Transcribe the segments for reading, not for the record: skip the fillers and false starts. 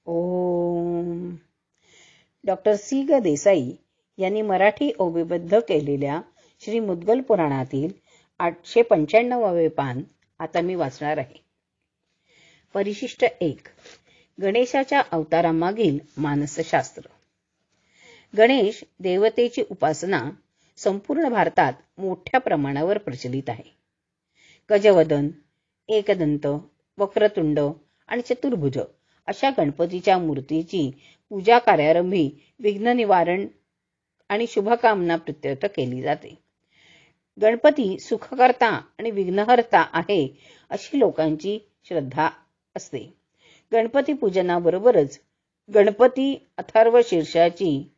ओम. Doctor C ग देसाई यांनी मराठी ओवीबद्ध केलेल्या श्री मुद्गल पुराणातील 895वे पान आता मी वाचणार आहे. परिशिष्ट 1. गणेशाच्या अवतारामागील मानसशास्त्र. गणेश देवतेची उपासना संपूर्ण भारतात मोठ्या प्रमाणावर प्रचलित आहे. गजवदन, एकदंत, वक्रतुंड आणि चतुर्भुज अशा गणपतीच्या मूर्तीची पूजा कार्यारंभी विघ्न निवारण आणि शुभकामना प्रीत्यर्थ केली जाते. गणपती सुखकर्ता आणि विघ्नहर्ता आहे अशी लोकांची श्रद्धा असते. गणपती पूजनाबरोबरच गणपती अथर्व शीर्षाची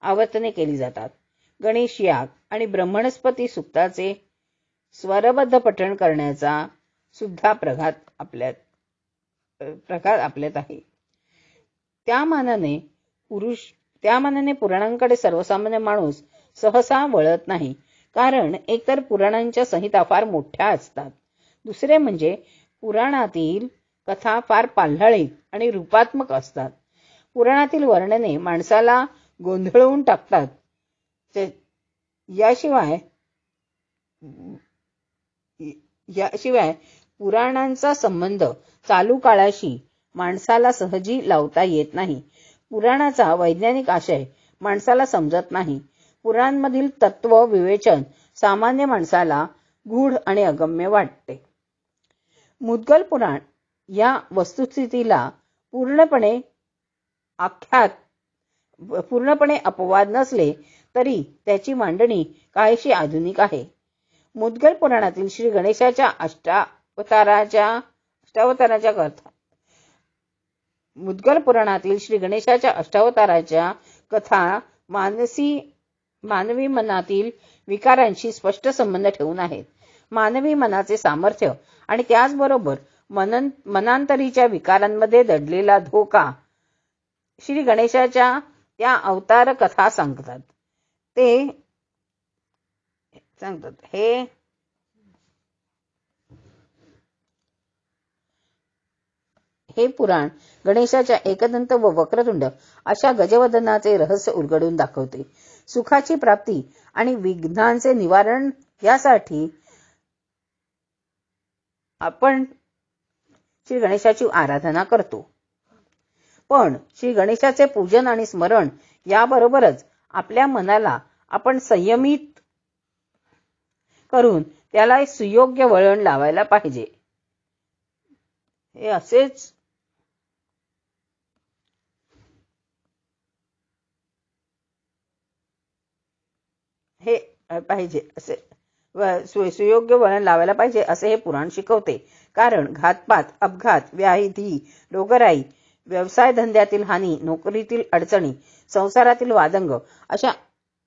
आवर्तने केली जातात. गणेश याग आणि ब्रह्मणस्पती सूक्ताचे स्वरबद्ध पठण करण्याचा सुद्धा प्रघात आपल्यात आहे. त्या मानाने पुराणांकडे सर्वसामान्य माणूस सहसा वळत नाही. कारण एकतर पुराणांच्या संहिता फार मोठ्या असतात, दुसरे म्हणजे पुराणातील कथा फार पाल्हाळीत आणि रूपात्मक असतात. पुराणातील वर्णने माणसाला गोंधळवून टाकतात. याशिवाय पुराणांचा संबंध चालू काळाशी माणसाला सहजी लावता येत नाही. पुराणाचा वैज्ञानिक आशय माणसाला समजत नाही. पुराणांमधील तत्व विवेचन सामान्य माणसाला गूढ आणि अगम्य वाटते. मुद्गल पुराण या वस्तुस्थितीला पूर्णपणे अपवाद नसले तरी त्याची मांडणी काहीशी आधुनिक आहे. मुद्गल पुराणातील श्री गणेशाच्या अष्टावताराच्या कथा मानवी मनातील विकारांशी स्पष्ट संबंध ठेवून आहेत. मानवी मनाचे सामर्थ्य आणि त्याचबरोबर मनांतरीच्या विकारांमध्ये दडलेला धोका श्री गणेशाच्या त्या अवतार कथा सांगतात. हे पुराण गणेशाच्या एकदंत व वक्रतुंड अशा गजवदनाचे रहस्य उलगडून दाखवते. सुखाची प्राप्ती आणि विघ्नांचे निवारण यासाठी आपण श्री गणेशाची आराधना करतो. पण श्री गणेशाचे पूजन आणि स्मरण याबरोबरच आपल्या मनाला आपण संयमित करून त्याला सुयोग्य वळण लावायला पाहिजे. सुयोग्य वळण लावायला पाहिजे असे हे पुराण शिकवते. कारण घातपात, अपघात, व्याधी, रोगराई, व्यवसाय धंद्यातील हानी, नोकरीतील अडचणी, संसारातील वादंग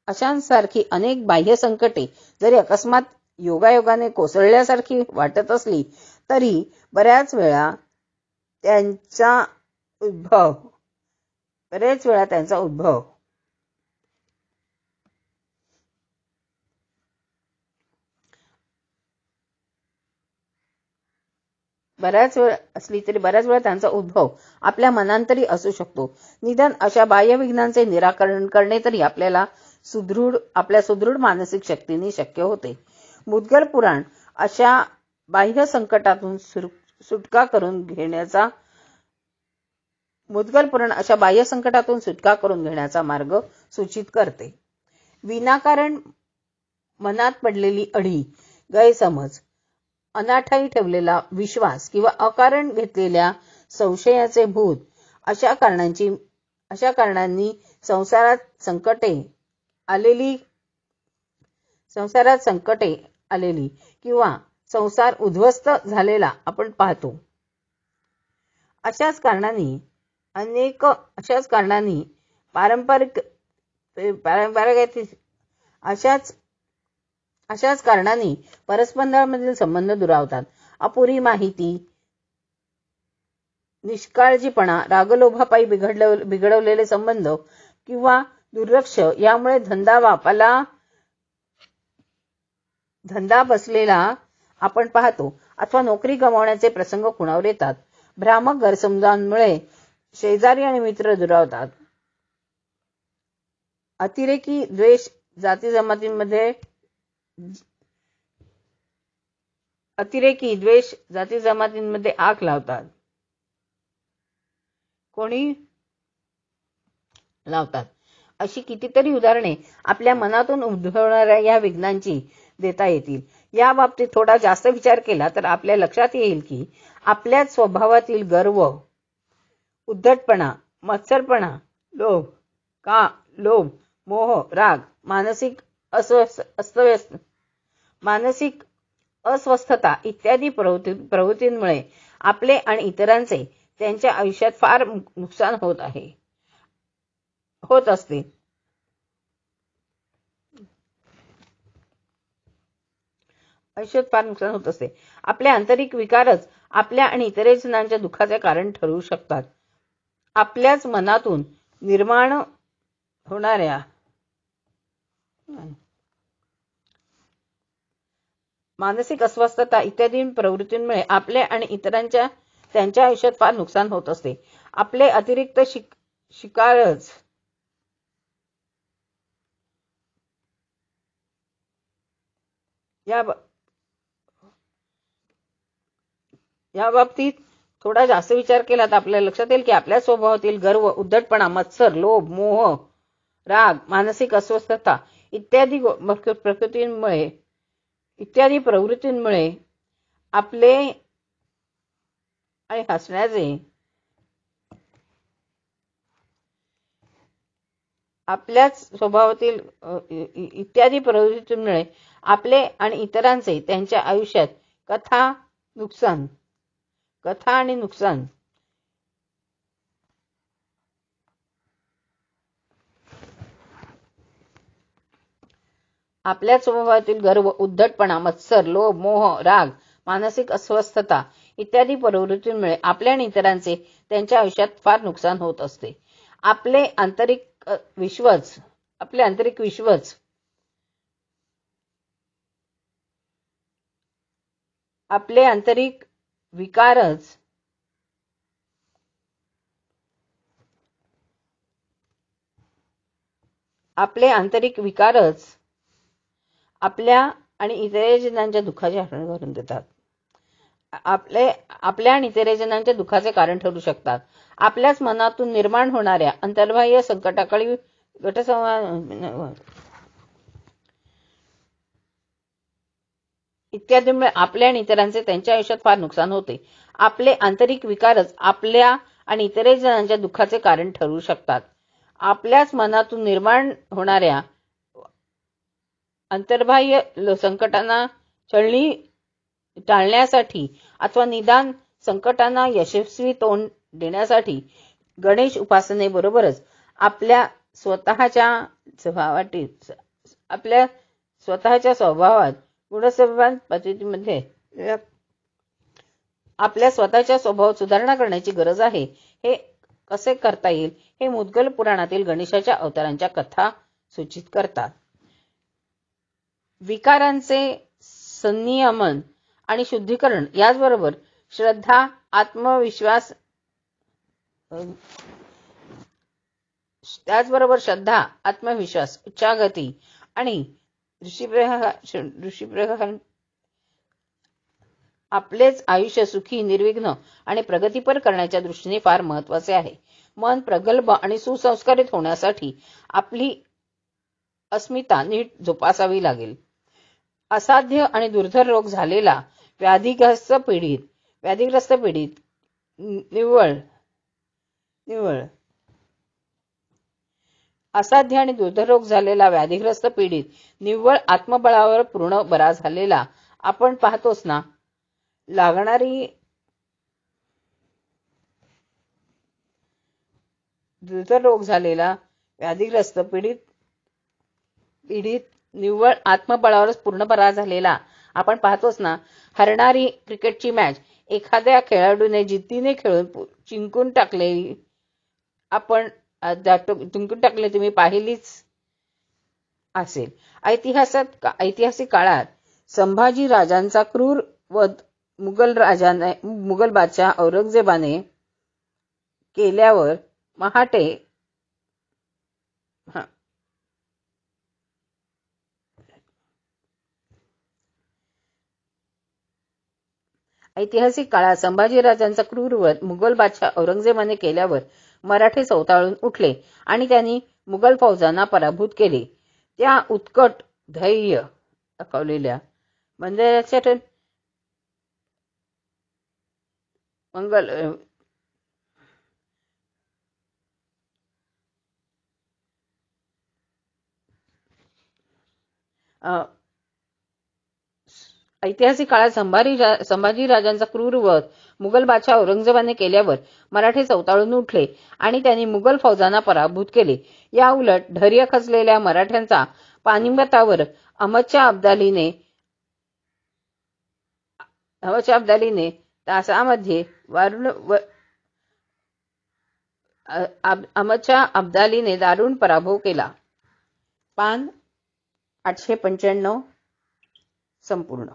अशांसारखी अनेक बाह्य संकटे जरी अकस्मात योगायोगाने कोसळल्यासारखी वाटत असली तरी बऱ्याच वेळा त्यांचा उद्भव त्यांचा उद्भव आपल्या मनांतरी असू शकतो. निदान अशा बाह्य विघ्नांचे निराकरण करणे तरी आपल्या सुदृढ मानसिक शक्तीने शक्य होते. मुद्गल पुराण अशा बाह्य संकटातून सुटका करून घेण्याचा मार्ग सूचित करते. विनाकारण मनात पडलेली अढी, गैरसमज, अनाठायी ठेवलेला विश्वास किंवा अकारण घेतलेल्या संशयाचे भूत अशा कारणांनी संसारात संकटे आलेली किंवा संसार उद्ध्वस्त झालेला आपण पाहतो. अशाच कारणांनी परस्परांमधील संबंध दुरावतात. अपुरी माहिती, निष्काळजीपणा, रागलोभापायी बिघडवलेले संबंध किंवा दुर्लक्ष यामुळे धंदा बसलेला आपण पाहतो. अथवा नोकरी गमावण्याचे प्रसंग खुणावर येतात. भ्रामक गैरसमजांमुळे शेजारी आणि मित्र दुरावतात. अतिरेकी द्वेष जाती जमातींमध्ये आग लावतात. अशी कितीतरी उदाहरणे आपल्या मनातून उद्भवणाऱ्या या विघ्नांची देता येतील. या बाबतीत थोडा जास्त विचार केला तर आपल्या लक्षात येईल की आपल्याच स्वभावातील गर्व, उद्धटपणा, मत्सरपणा, लोभ, मोह, राग, मानसिक अस्वस्थता इत्यादी प्रवृत्तींमुळे आपले आणि इतरांचे त्यांच्या आयुष्यात फार नुकसान होत असते. आपले आंतरिक विकारच आपल्या आणि इतर जणांच्या दुःखाचे कारण ठरू शकतात. आपल्याच मनातून निर्माण होणाऱ्या मानसिक अस्वस्थता इत्यादी प्रवृत्तींमुळे आपले आणि इतरांच्या त्यांच्या आयुष्यात फार नुकसान होत असते. आपले अतिरिक्त शिकारच या बाबतीत थोडा जास्त विचार केला तर आपल्या लक्षात येईल की आपल्या स्वभावातील गर्व, उद्धटपणा, मत्सर, लोभ, मोह, राग, मानसिक अस्वस्थता इत्यादी प्रवृत्तींमुळे आपले आणि हसण्याचे आपल्याच स्वभावातील इत्यादी प्रवृत्तींमुळे आपले आणि इतरांचे त्यांच्या आयुष्यात कथा आणि नुकसान आपल्या स्वभावातील गर्व, उद्धटपणा, मत्सर, लोभ, मोह, राग, मानसिक अस्वस्थता इत्यादी प्रवृत्तींमुळे आपल्या आणि इतरांचे त्यांच्या आयुष्यात फार नुकसान होत असते. आपले आंतरिक विश्वच आपले आंतरिक विकारच आपल्या आणि इतर जणांच्या दुःखाचे कारण करून देतात. आपल्या आणि इतर जणांच्या दुःखाचे कारण ठरू शकतात. आपल्याच मनातून निर्माण होणाऱ्या अंतर्बाह्य संकटाकाळी इत्यादीमुळे आपल्या आणि इतरांचे त्यांच्या आयुष्यात फार नुकसान होते. आपले आंतरिक विकारच आपल्या आणि इतर जणांच्या दुःखाचे कारण ठरू शकतात. आपल्याच मनातून निर्माण होणाऱ्या अंतर्बाह्य संकटांना टाळण्यासाठी अथवा निदान संकटांना यशस्वी तोंड देण्यासाठी गणेश उपासनेबरोबरच आपल्या स्वतःच्या स्वभावात गुणसंपन्न पद्धतीमध्ये आपल्या स्वतःच्या स्वभावात सुधारणा करण्याची गरज आहे. हे कसे करता येईल हे मुद्गल पुराणातील गणेशाच्या अवतारांच्या कथा सूचित करतात. विकारांचे संनियमन आणि शुद्धीकरण याचबरोबर श्रद्धा, आत्मविश्वास, उच्चागती आणि ऋषीप्रहार आपलेच आयुष्य सुखी, निर्विघ्न आणि प्रगतीपर करण्याच्या दृष्टीने फार महत्वाचे आहे. मन प्रगल्भ आणि सुसंस्कारित होण्यासाठी आपली अस्मिता नीट जोपासावी लागेल. असाध्य आणि दुर्धर रोग झालेला व्याधिग्रस्त पीडित निव्वळ आत्मबळावर पूर्ण बरा झालेला आपण पाहतोच ना. लागणारी दुर्धर रोग झालेला व्याधिग्रस्त पीडित निव्वळ आत्मबळावरच पूर्ण बरा झालेला आपण पाहतोच ना. हरणारी क्रिकेटची मॅच एखाद्या खेळाडूने जिद्दीने खेळून जिंकून टाकले तुम्ही पाहिलीच असेल. ऐतिहासिक काळात संभाजी राजांचा क्रूर वध मुघल बादशाह औरंगजेबाने केल्यावर मराठे ऐतिहासिक काळात संभाजीराजांचा क्रूरवध मुघल बादशाह औरंगजेबाने केल्यावर मराठे चवताळून उठले आणि त्यांनी मुघल फौजांना पराभूत केले. त्या उत्कट धैर्य दाखवलेल्या बंजाऱ्याच्या ऐतिहासिक काळात संभाजीराजांचा क्रूरवध मुघल बादशाह औरंगजेबाने केल्यावर मराठे चवताळून उठले आणि त्यांनी मुघल फौजांना पराभूत केले. या उलट धैर्य खचलेल्या मराठ्यांचा पानिपतावर अहमदच्या अब्दालीने तासामध्ये दारुण पराभव केला. पान 895 संपूर्ण.